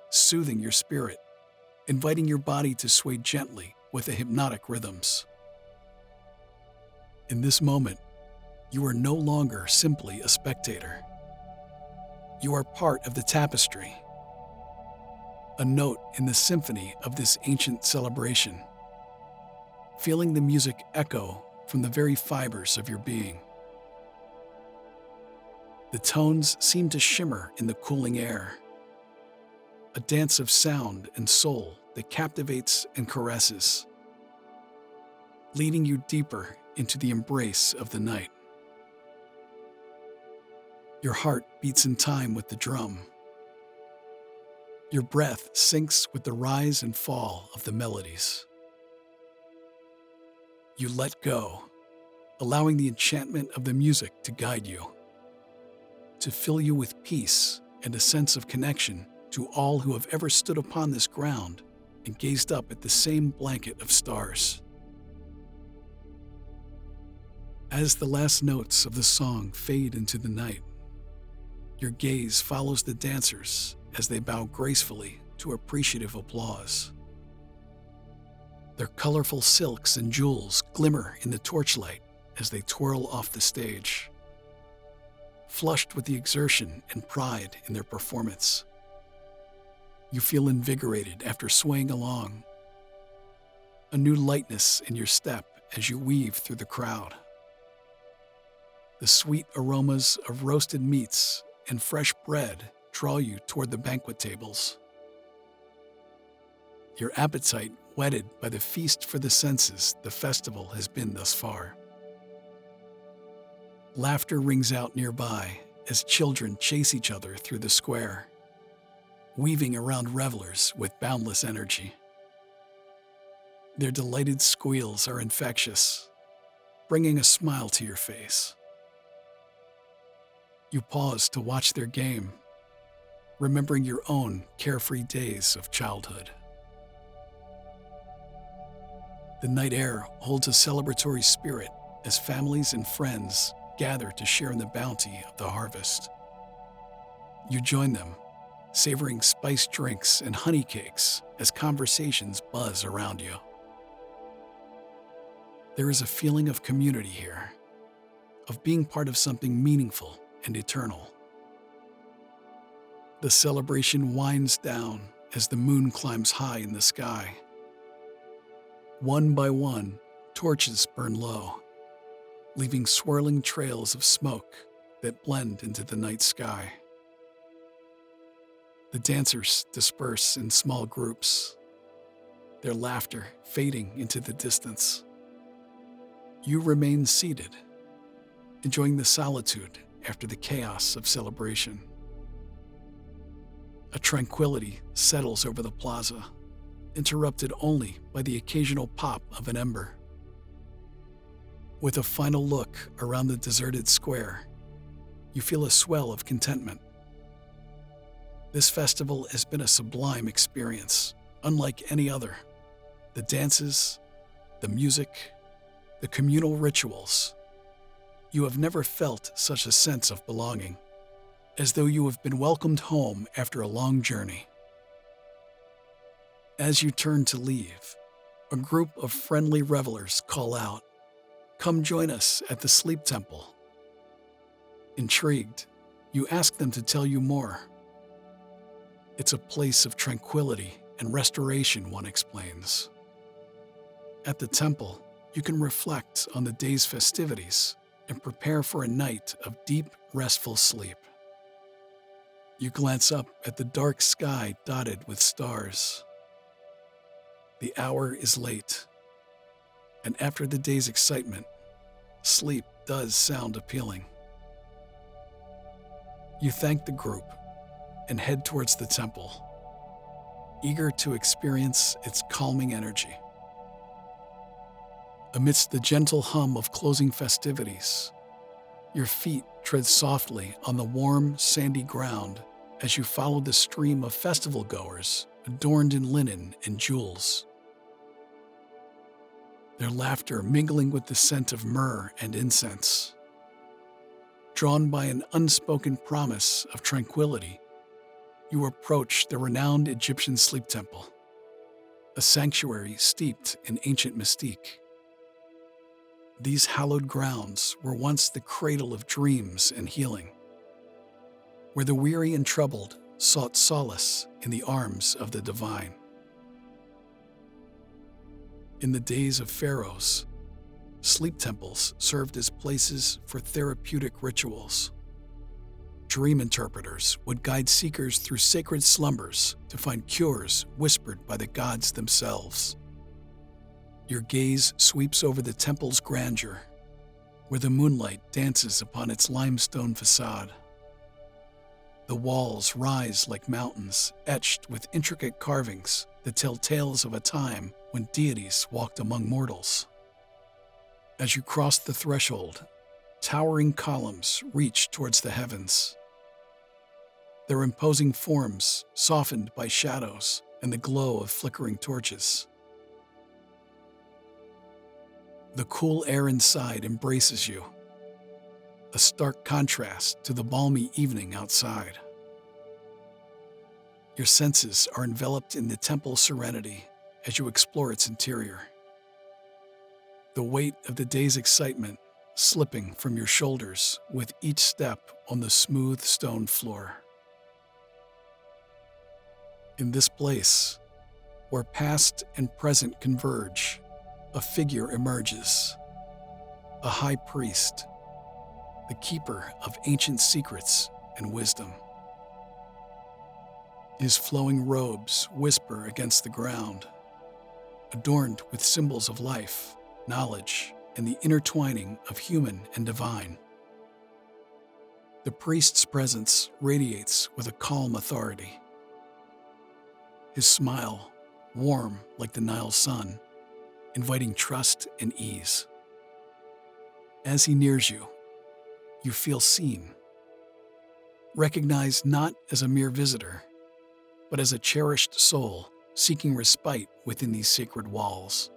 soothing your spirit, inviting your body to sway gently with the hypnotic rhythms. In this moment, you are no longer simply a spectator. You are part of the tapestry, a note in the symphony of this ancient celebration, feeling the music echo from the very fibers of your being. The tones seem to shimmer in the cooling air, a dance of sound and soul that captivates and caresses, leading you deeper into the embrace of the night. Your heart beats in time with the drum. Your breath syncs with the rise and fall of the melodies. You let go, allowing the enchantment of the music to guide you, to fill you with peace and a sense of connection to all who have ever stood upon this ground and gazed up at the same blanket of stars. As the last notes of the song fade into the night, your gaze follows the dancers as they bow gracefully to appreciative applause. Their colorful silks and jewels glimmer in the torchlight as they twirl off the stage, flushed with the exertion and pride in their performance. You feel invigorated after swaying along, a new lightness in your step as you weave through the crowd. The sweet aromas of roasted meats and fresh bread draw you toward the banquet tables, your appetite whetted by the feast for the senses the festival has been thus far. Laughter rings out nearby as children chase each other through the square, weaving around revelers with boundless energy. Their delighted squeals are infectious, bringing a smile to your face. You pause to watch their game, remembering your own carefree days of childhood. The night air holds a celebratory spirit as families and friends gather to share in the bounty of the harvest. You join them, savoring spiced drinks and honey cakes as conversations buzz around you. There is a feeling of community here, of being part of something meaningful and eternal. The celebration winds down as the moon climbs high in the sky. One by one, torches burn low, leaving swirling trails of smoke that blend into the night sky. The dancers disperse in small groups, their laughter fading into the distance. You remain seated, enjoying the solitude after the chaos of celebration. A tranquility settles over the plaza, interrupted only by the occasional pop of an ember. With a final look around the deserted square, you feel a swell of contentment. This festival has been a sublime experience, unlike any other. The dances, the music, the communal rituals. You have never felt such a sense of belonging, as though you have been welcomed home after a long journey. As you turn to leave, a group of friendly revelers call out, "Come join us at the Sleep Temple." Intrigued, you ask them to tell you more. It's a place of tranquility and restoration, one explains. At the temple, you can reflect on the day's festivities and prepare for a night of deep, restful sleep. You glance up at the dark sky dotted with stars. The hour is late, and after the day's excitement, sleep does sound appealing. You thank the group and head towards the temple, eager to experience its calming energy. Amidst the gentle hum of closing festivities, your feet tread softly on the warm, sandy ground as you follow the stream of festival goers adorned in linen and jewels. Their laughter mingling with the scent of myrrh and incense. Drawn by an unspoken promise of tranquility, you approach the renowned Egyptian sleep temple, a sanctuary steeped in ancient mystique. These hallowed grounds were once the cradle of dreams and healing, where the weary and troubled sought solace in the arms of the divine. In the days of pharaohs, sleep temples served as places for therapeutic rituals. Dream interpreters would guide seekers through sacred slumbers to find cures whispered by the gods themselves. Your gaze sweeps over the temple's grandeur, where the moonlight dances upon its limestone facade. The walls rise like mountains, etched with intricate carvings that tell tales of a time when deities walked among mortals. As you cross the threshold, towering columns reach towards the heavens. Their imposing forms softened by shadows and the glow of flickering torches. The cool air inside embraces you, a stark contrast to the balmy evening outside. Your senses are enveloped in the temple's serenity as you explore its interior. The weight of the day's excitement slipping from your shoulders with each step on the smooth stone floor. In this place, where past and present converge, a figure emerges, a high priest, the keeper of ancient secrets and wisdom. His flowing robes whisper against the ground, adorned with symbols of life, knowledge, and the intertwining of human and divine. The priest's presence radiates with a calm authority. His smile, warm like the Nile sun, inviting trust and ease. As he nears you, you feel seen, recognized not as a mere visitor, but as a cherished soul seeking respite within these sacred walls.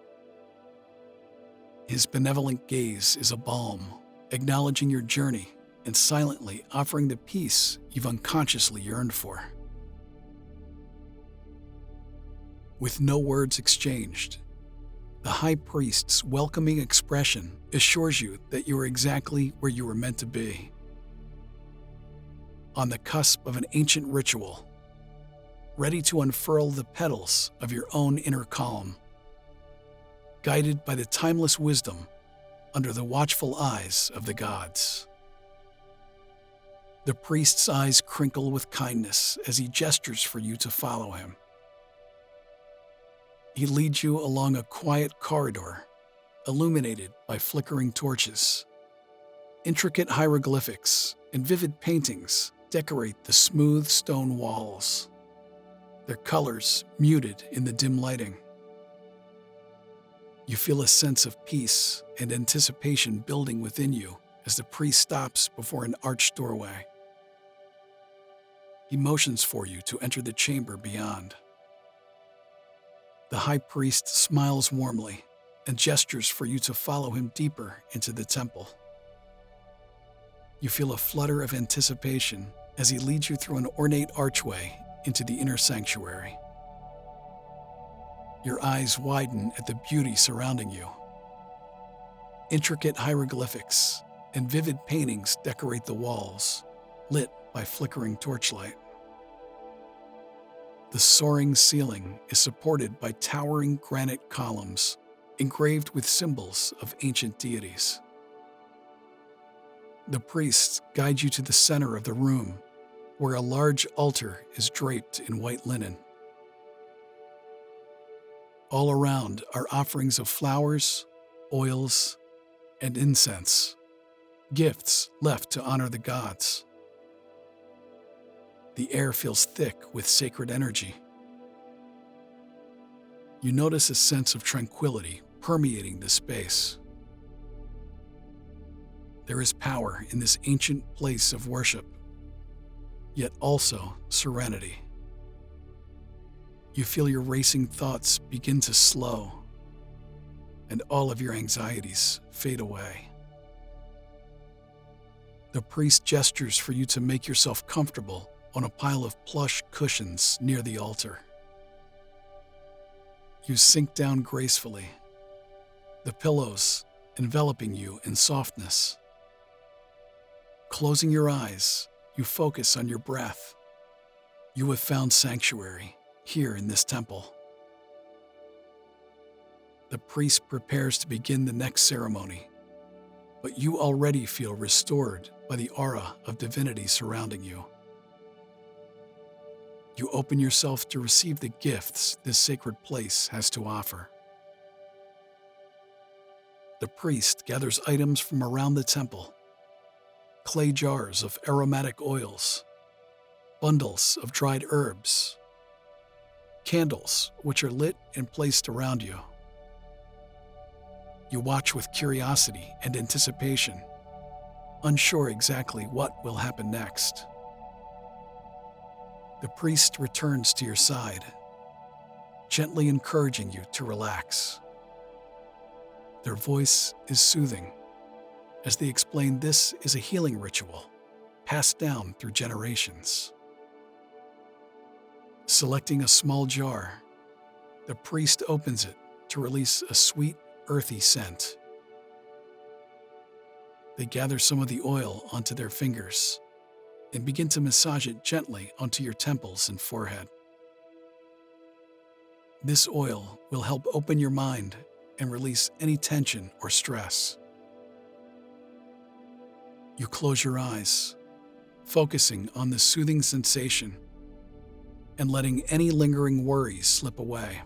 His benevolent gaze is a balm, acknowledging your journey and silently offering the peace you've unconsciously yearned for. With no words exchanged, the high priest's welcoming expression assures you that you are exactly where you were meant to be. On the cusp of an ancient ritual, ready to unfurl the petals of your own inner calm, guided by the timeless wisdom under the watchful eyes of the gods. The priest's eyes crinkle with kindness as he gestures for you to follow him. He leads you along a quiet corridor, illuminated by flickering torches. Intricate hieroglyphics and vivid paintings decorate the smooth stone walls, their colors muted in the dim lighting. You feel a sense of peace and anticipation building within you as the priest stops before an arched doorway. He motions for you to enter the chamber beyond. The high priest smiles warmly and gestures for you to follow him deeper into the temple. You feel a flutter of anticipation as he leads you through an ornate archway into the inner sanctuary. Your eyes widen at the beauty surrounding you. Intricate hieroglyphics and vivid paintings decorate the walls, lit by flickering torchlight. The soaring ceiling is supported by towering granite columns engraved with symbols of ancient deities. The priests guide you to the center of the room, where a large altar is draped in white linen. All around are offerings of flowers, oils, and incense, gifts left to honor the gods. The air feels thick with sacred energy. You notice a sense of tranquility permeating the space. There is power in this ancient place of worship, yet also serenity. You feel your racing thoughts begin to slow, and all of your anxieties fade away. The priest gestures for you to make yourself comfortable on a pile of plush cushions near the altar. You sink down gracefully, the pillows enveloping you in softness. Closing your eyes, you focus on your breath. You have found sanctuary here in this temple. The priest prepares to begin the next ceremony, but you already feel restored by the aura of divinity surrounding you. You open yourself to receive the gifts this sacred place has to offer. The priest gathers items from around the temple: clay jars of aromatic oils, bundles of dried herbs, candles which are lit and placed around you. You watch with curiosity and anticipation, unsure exactly what will happen next. The priest returns to your side, gently encouraging you to relax. Their voice is soothing as they explain this is a healing ritual passed down through generations. Selecting a small jar, the priest opens it to release a sweet, earthy scent. They gather some of the oil onto their fingers and begin to massage it gently onto your temples and forehead. This oil will help open your mind and release any tension or stress. You close your eyes, focusing on the soothing sensation and letting any lingering worries slip away.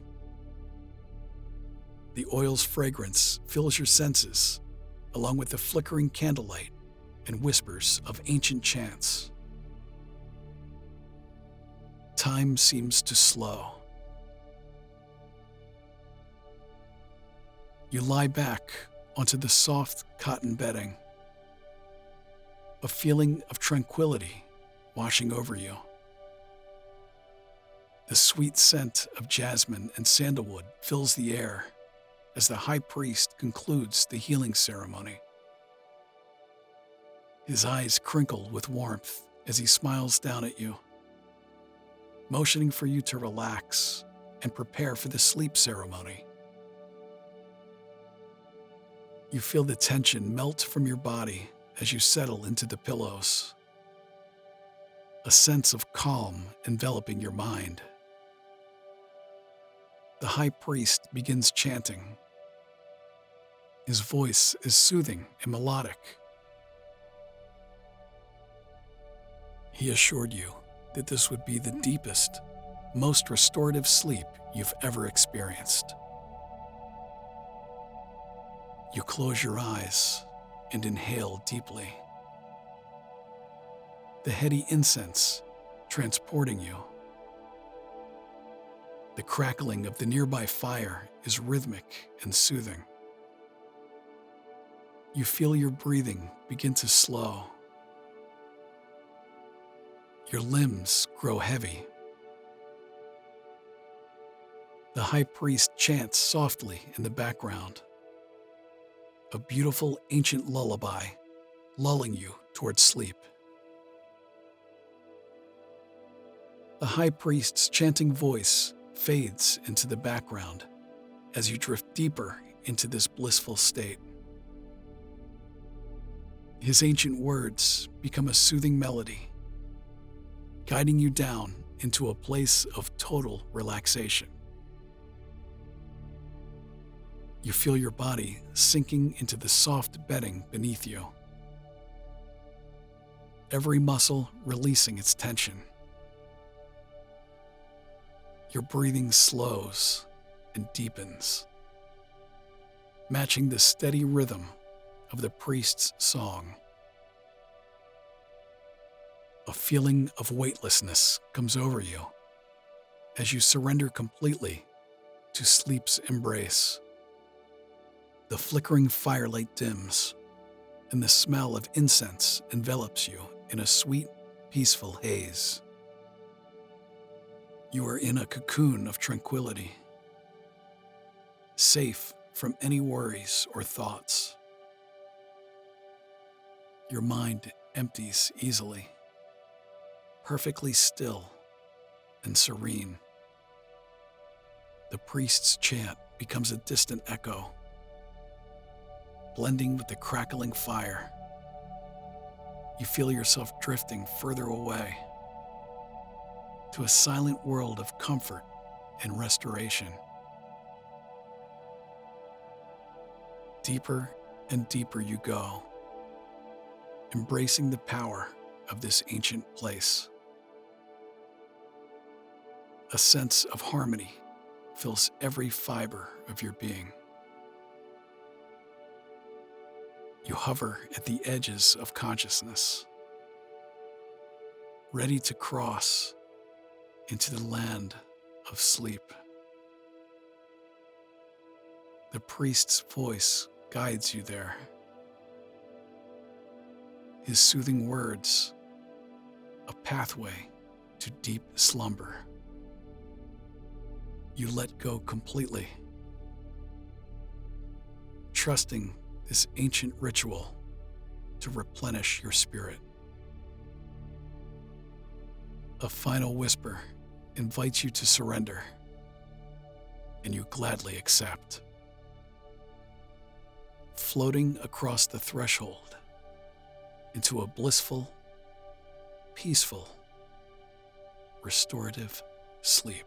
The oil's fragrance fills your senses, along with the flickering candlelight and whispers of ancient chants. Time seems to slow. You lie back onto the soft cotton bedding, a feeling of tranquility washing over you. The sweet scent of jasmine and sandalwood fills the air as the high priest concludes the healing ceremony. His eyes crinkle with warmth as he smiles down at you, motioning for you to relax and prepare for the sleep ceremony. You feel the tension melt from your body as you settle into the pillows, a sense of calm enveloping your mind. The high priest begins chanting. His voice is soothing and melodic. He assured you that this would be the deepest, most restorative sleep you've ever experienced. You close your eyes and inhale deeply, the heady incense transporting you. The crackling of the nearby fire is rhythmic and soothing. You feel your breathing begin to slow. Your limbs grow heavy. The high priest chants softly in the background, a beautiful ancient lullaby lulling you towards sleep. The high priest's chanting voice fades into the background as you drift deeper into this blissful state. His ancient words become a soothing melody, guiding you down into a place of total relaxation. You feel your body sinking into the soft bedding beneath you, every muscle releasing its tension. Your breathing slows and deepens, matching the steady rhythm of the priest's song. A feeling of weightlessness comes over you as you surrender completely to sleep's embrace. The flickering firelight dims, and the smell of incense envelops you in a sweet, peaceful haze. You are in a cocoon of tranquility, safe from any worries or thoughts. Your mind empties easily, perfectly still and serene. The priest's chant becomes a distant echo, blending with the crackling fire. You feel yourself drifting further away to a silent world of comfort and restoration. Deeper and deeper you go, embracing the power of this ancient place. A sense of harmony fills every fiber of your being. You hover at the edges of consciousness, ready to cross into the land of sleep. The priest's voice guides you there. His soothing words, a pathway to deep slumber. You let go completely, trusting this ancient ritual to replenish your spirit. A final whisper invites you to surrender, and you gladly accept. Floating across the threshold into a blissful, peaceful, restorative sleep.